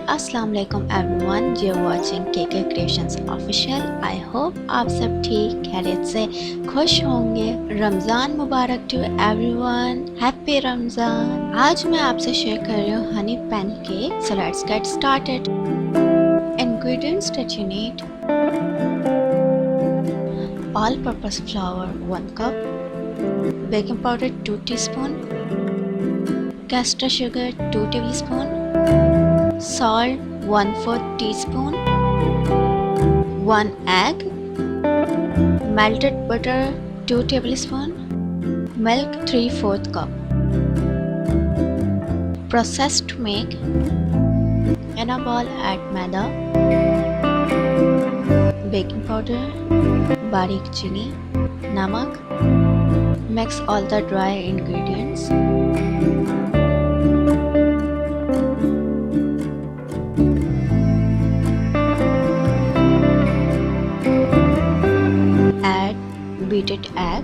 अस्सलाम वालेकुम everyone, you watching KK creations official. I hope आप सब ठीक खैरियत से खुश होंगे। रमज़ान मुबारक टू एवरीवन, हैप्पी रमज़ान। आज मैं आपसे शेयर कर रही हूँ honey pancake. So let's get started. Ingredients that you need: all purpose flour 1 cup, baking powder 2 teaspoon, castor sugar 2 tablespoon, salt 1/4 teaspoon, 1 egg, melted butter 2 tablespoon, milk 3/4 cup. Process to make: in a bowl add maida, baking powder, बारीक चीनी, नमक. Mix all the dry ingredients. Add beaten egg,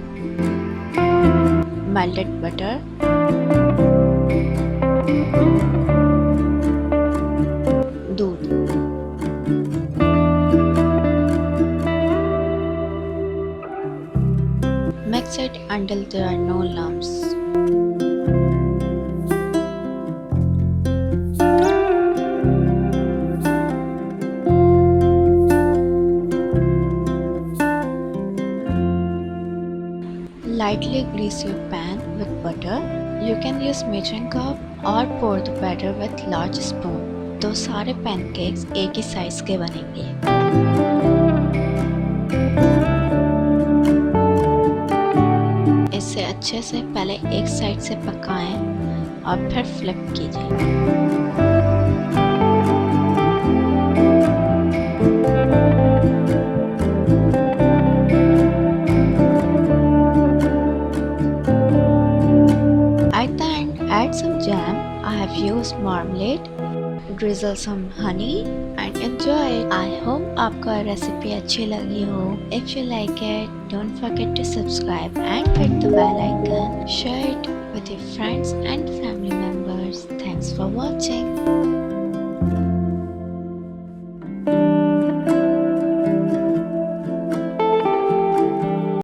melted butter, दूध. Mix it until there are no lumps. Lightly grease your pan with butter. You can use measuring cup or pour the batter with large spoon. तो सारे pancakes एक ही size के बनेंगे. इसे अच्छे से पहले एक साइड से पकाएं और फिर फ्लिप कीजिए. At the end, add some jam. I have used marmalade. Drizzle some honey and enjoy it. I hope आपको रेसिपी अच्छी लगी हो. If you like it, don't forget to subscribe and hit the bell icon. Share it with your friends and family members. Thanks for watching.